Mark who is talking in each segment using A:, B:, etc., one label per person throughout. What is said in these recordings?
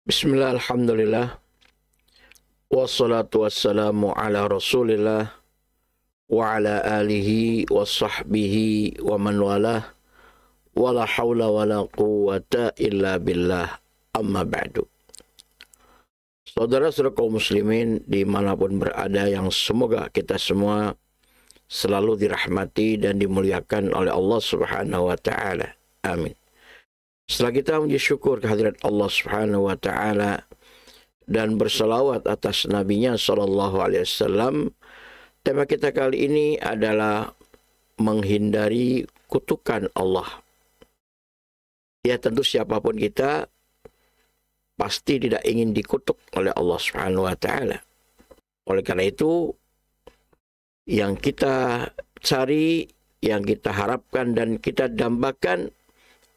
A: Bismillah, alhamdulillah, wassalatu wassalamu ala rasulillah, wa ala alihi wa sahbihi wa man walah, wa la hawla wa la quwwata illa billah, amma ba'du. Saudara-saudara kaum muslimin dimanapun berada, yang semoga kita semua selalu dirahmati dan dimuliakan oleh Allah subhanahu wa ta'ala. Amin. Setelah kita mengucap syukur kehadirat Allah subhanahu wa ta'ala dan berselawat atas nabinya sallallahu alaihi wasallam, tema kita kali ini adalah menghindari kutukan Allah. Ya, tentu siapapun kita pasti tidak ingin dikutuk oleh Allah subhanahu wa ta'ala. Oleh karena itu, yang kita cari, yang kita harapkan dan kita dambakan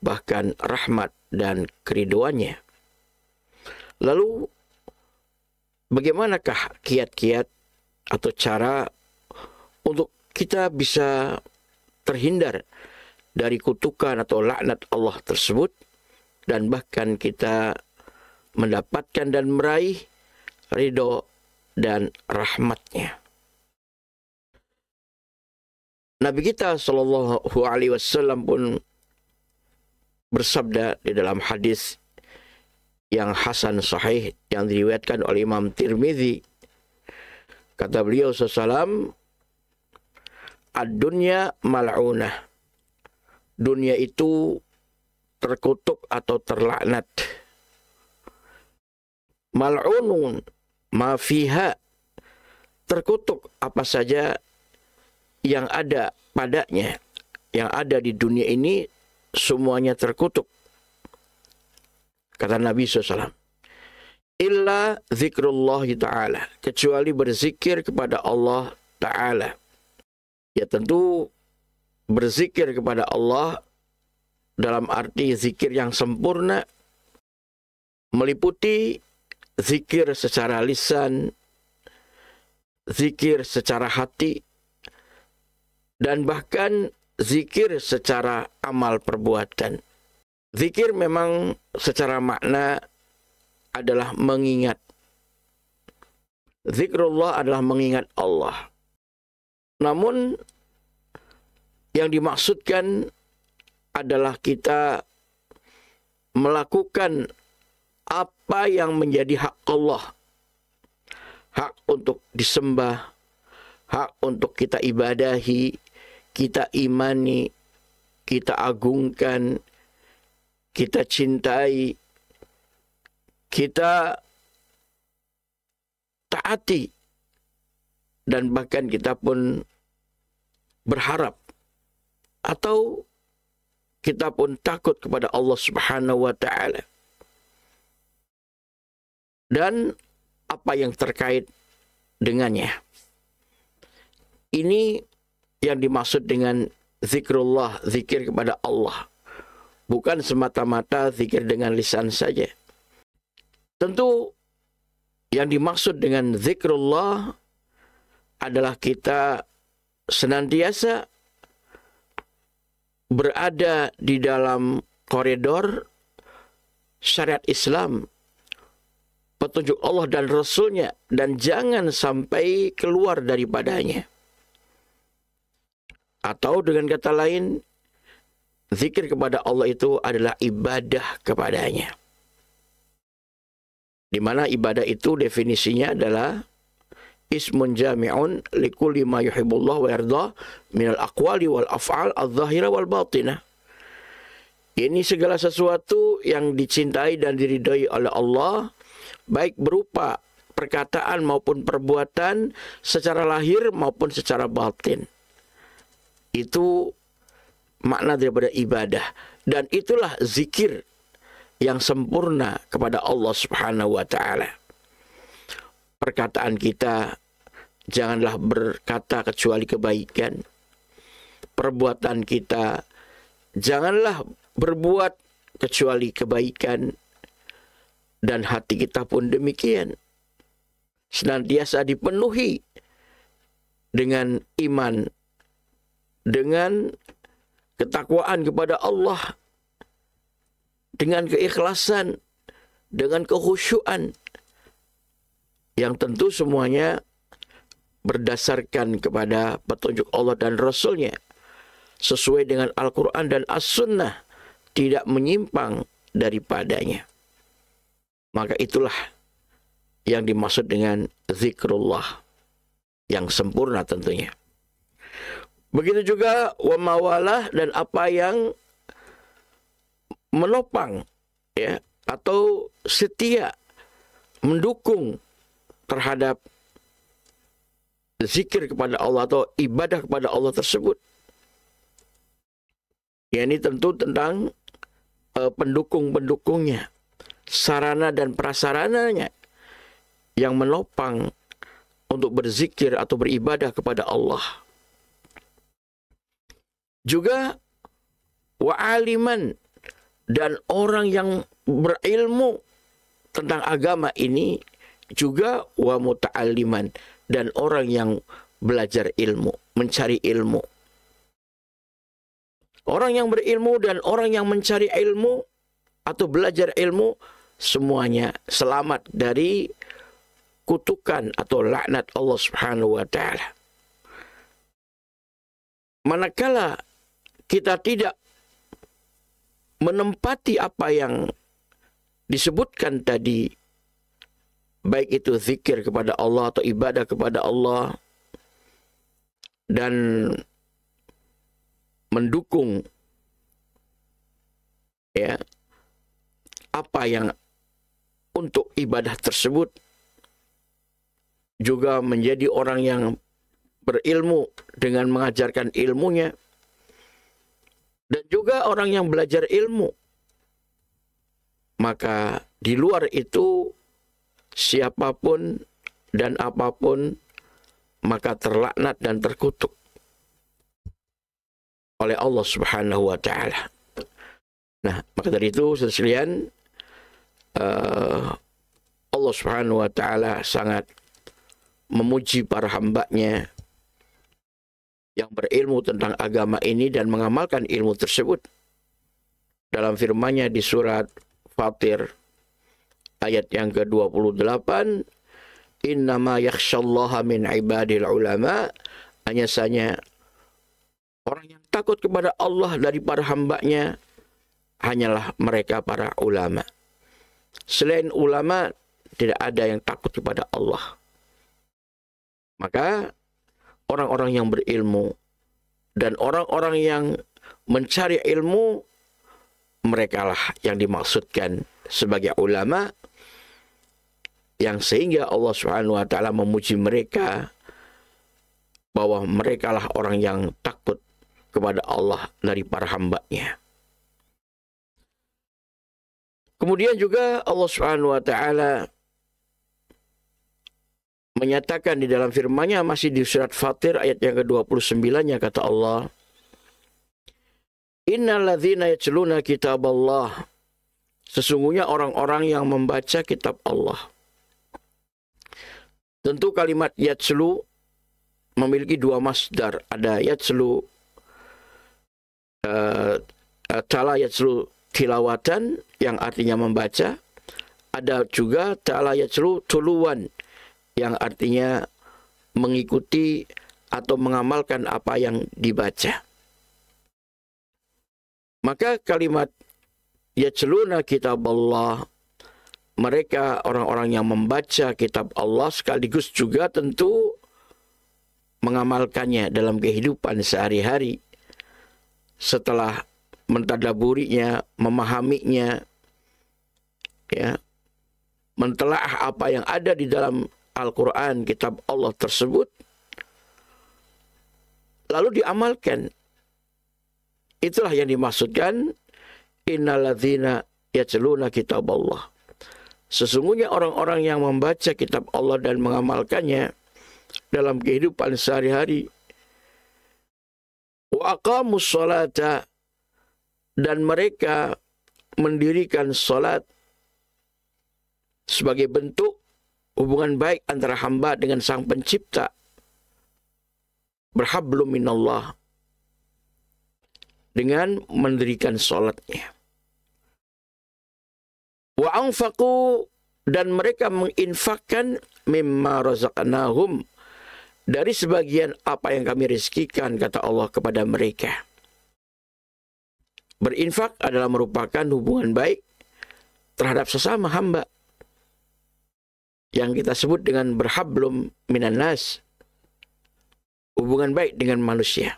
A: bahkan rahmat dan keriduannya. Lalu bagaimanakah kiat-kiat atau cara untuk kita bisa terhindar dari kutukan atau laknat Allah tersebut, dan bahkan kita mendapatkan dan meraih ridho dan rahmatnya. Nabi kita sallallahu alaihi wasallam pun bersabda di dalam hadis yang hasan sahih yang diriwayatkan oleh Imam Tirmidzi. Kata beliau sallallahu, ad-dunya mal'unah. Dunia itu terkutuk atau terlaknat. Mal'unun ma fiha. Terkutuk apa saja yang ada padanya, yang ada di dunia ini, semuanya terkutuk. Kata Nabi SAW, illa zikrullah ta'ala, kecuali berzikir kepada Allah ta'ala. Ya, tentu berzikir kepada Allah dalam arti zikir yang sempurna, meliputi zikir secara lisan, zikir secara hati, dan bahkan zikir secara amal perbuatan. Zikir memang secara makna adalah mengingat. Zikrullah adalah mengingat Allah. Namun yang dimaksudkan adalah kita melakukan apa yang menjadi hak Allah. Hak untuk disembah, hak untuk kita ibadahi, kita imani, kita agungkan, kita cintai, kita taati, dan bahkan kita pun berharap atau kita pun takut kepada Allah subhanahu wa ta'ala. Dan apa yang terkait dengannya. Ini yang dimaksud dengan zikrullah, zikir kepada Allah. Bukan semata-mata zikir dengan lisan saja. Tentu yang dimaksud dengan zikrullah adalah kita senantiasa berada di dalam koridor syariat Islam, petunjuk Allah dan Rasulnya, dan jangan sampai keluar daripadanya. Atau dengan kata lain, zikir kepada Allah itu adalah ibadah kepadanya. Di mana ibadah itu definisinya adalah ismun jami'un likulli ma yuhibbullah wa yardah minal aqwali wal af'al adh-dhahira wal batinah. Ini segala sesuatu yang dicintai dan diridhai oleh Allah, baik berupa perkataan maupun perbuatan, secara lahir maupun secara batin. Itu makna daripada ibadah, dan itulah zikir yang sempurna kepada Allah subhanahu wa ta'ala. Perkataan kita janganlah berkata kecuali kebaikan. Perbuatan kita janganlah berbuat kecuali kebaikan. Dan hati kita pun demikian, senantiasa dipenuhi dengan iman, dengan ketakwaan kepada Allah, dengan keikhlasan, dengan kekhusyuan yang tentu semuanya berdasarkan kepada petunjuk Allah dan Rasul-Nya, sesuai dengan Al-Quran dan As-Sunnah, tidak menyimpang daripadanya. Maka itulah yang dimaksud dengan zikrullah yang sempurna tentunya. Begitu juga wa mawalah, dan apa yang menopang ya atau setia mendukung terhadap zikir kepada Allah atau ibadah kepada Allah tersebut. Ya, ini tentu tentang pendukung-pendukungnya, sarana dan prasarananya yang menopang untuk berzikir atau beribadah kepada Allah. Juga wa'aliman, dan orang yang berilmu tentang agama ini, juga wa muta'alliman, dan orang yang belajar ilmu, mencari ilmu. Orang yang berilmu dan orang yang mencari ilmu atau belajar ilmu, semuanya selamat dari kutukan atau laknat Allah Subhanahu wa taala. Manakala kita tidak menempati apa yang disebutkan tadi, baik itu zikir kepada Allah atau ibadah kepada Allah, dan mendukung ya apa yang untuk ibadah tersebut, juga menjadi orang yang berilmu dengan mengajarkan ilmunya, dan juga orang yang belajar ilmu. Maka di luar itu siapapun dan apapun maka terlaknat dan terkutuk oleh Allah Subhanahu wa taala. Nah, maka dari itu sekalian, Allah Subhanahu wa taala sangat memuji para hamba-Nya yang berilmu tentang agama ini dan mengamalkan ilmu tersebut. Dalam firman-Nya di surat Fatir ayat yang ke-28, innama yakhsyallaha min ibadil ulama, hanya saja orang yang takut kepada Allah dari para hamba-Nya hanyalah mereka para ulama. Selain ulama tidak ada yang takut kepada Allah. Maka orang-orang yang berilmu dan orang-orang yang mencari ilmu, merekalah yang dimaksudkan sebagai ulama, yang sehingga Allah Subhanahu wa taala memuji mereka bahwa merekalah orang yang takut kepada Allah dari para hamba-Nya. Kemudian juga Allah Subhanahu wa taala menyatakan di dalam firman-Nya masih di surat Fatir ayat yang ke-29-nya, kata Allah, innal ladzina yatluna kitaballah, sesungguhnya orang-orang yang membaca kitab Allah. Tentu kalimat yatslu memiliki dua masdar. Ada yatslu tala yatslu tilawatan yang artinya membaca. Ada juga tala yatslu tuluwan yang artinya mengikuti atau mengamalkan apa yang dibaca. Maka kalimat yatsluna kitab Allah, mereka orang-orang yang membaca kitab Allah sekaligus juga tentu mengamalkannya dalam kehidupan sehari-hari. Setelah mentadaburinya, memahaminya, ya, mentelaah apa yang ada di dalam Al-Quran, kitab Allah tersebut, lalu diamalkan. Itulah yang dimaksudkan innalladzina yatluna kitab Allah. Sesungguhnya orang-orang yang membaca kitab Allah dan mengamalkannya dalam kehidupan sehari-hari, wa aqamus sholata, dan mereka mendirikan salat sebagai bentuk hubungan baik antara hamba dengan Sang Pencipta, berhablum minallah, dengan mendirikan salatnya. Wa anfaqu, dan mereka menginfakkan mimma razaqnahum, dari sebagian apa yang kami rezekikan, kata Allah kepada mereka. Berinfak adalah merupakan hubungan baik terhadap sesama hamba, yang kita sebut dengan berhablum minan nas, hubungan baik dengan manusia,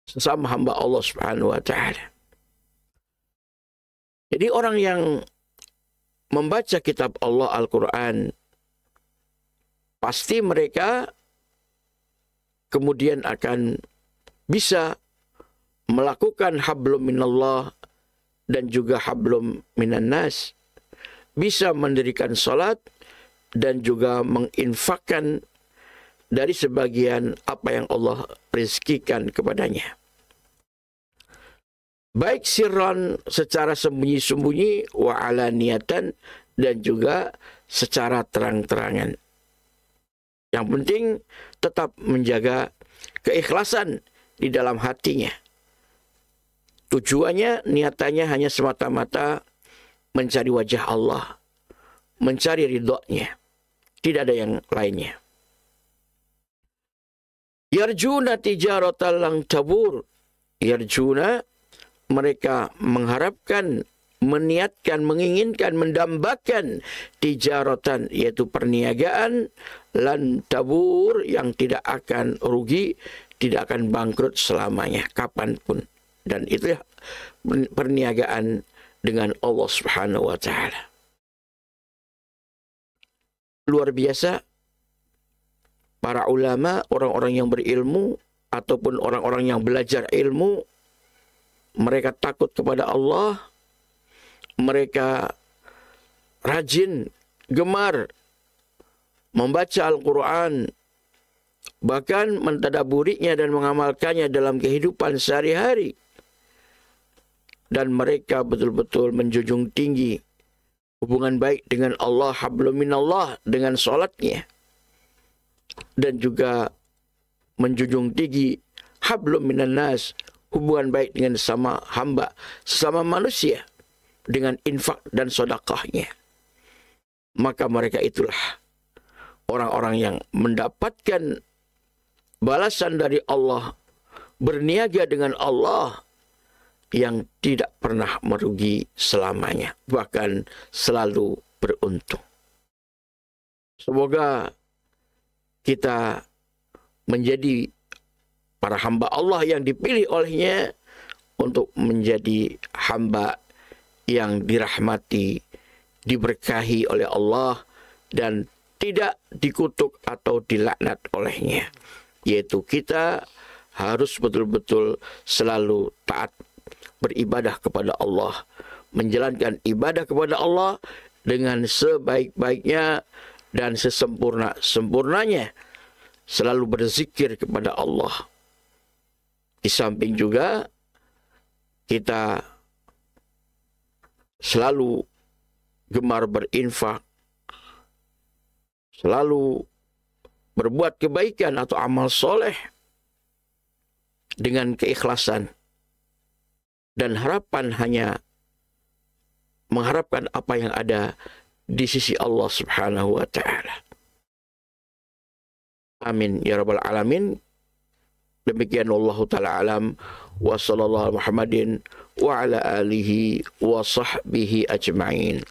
A: sesama hamba Allah Subhanahu wa taala. Jadi orang yang membaca kitab Allah Al-Quran, pasti mereka kemudian akan bisa melakukan hablum minallah dan juga hablum minan nas, bisa mendirikan salat dan juga menginfakkan dari sebagian apa yang Allah rezekikan kepadanya. Baik sirran, secara sembunyi-sembunyi, wa alaniyatan, dan juga secara terang-terangan. Yang penting tetap menjaga keikhlasan di dalam hatinya. Tujuannya, niatannya hanya semata-mata mencari wajah Allah, mencari ridhonya, tidak ada yang lainnya. Yarjuna tijaratan lang tabur. Yarjuna, mereka mengharapkan, meniatkan, menginginkan, mendambakan tijaratan, yaitu perniagaan, lan tabur, yang tidak akan rugi, tidak akan bangkrut selamanya, kapanpun. Dan itu perniagaan dengan Allah Subhanahu wa taala. Luar biasa para ulama, orang-orang yang berilmu ataupun orang-orang yang belajar ilmu, mereka takut kepada Allah, mereka rajin, gemar membaca Al-Quran, bahkan mentadaburinya dan mengamalkannya dalam kehidupan sehari-hari. Dan mereka betul-betul menjunjung tinggi hubungan baik dengan Allah, hablum minallah, dengan salatnya. Dan juga menjunjung tinggi hablum minan nas, hubungan baik dengan sesama hamba, sesama manusia, dengan infak dan sedekahnya. Maka mereka itulah orang-orang yang mendapatkan balasan dari Allah, berniaga dengan Allah, yang tidak pernah merugi selamanya, bahkan selalu beruntung. Semoga kita menjadi para hamba Allah yang dipilih olehnya untuk menjadi hamba yang dirahmati, diberkahi oleh Allah, dan tidak dikutuk atau dilaknat olehnya. Yaitu kita harus betul-betul selalu taat beribadah kepada Allah, menjalankan ibadah kepada Allah dengan sebaik-baiknya dan sesempurna-sempurnanya, selalu berzikir kepada Allah. Di samping juga kita selalu gemar berinfak, selalu berbuat kebaikan atau amal soleh dengan keikhlasan, dan harapan hanya mengharapkan apa yang ada di sisi Allah Subhanahu wa taala. Amin ya rabbal alamin. Demikian wallahu taala alam, wa sallallahu Muhammadin wa ala alihi wa sahbihi ajma'in.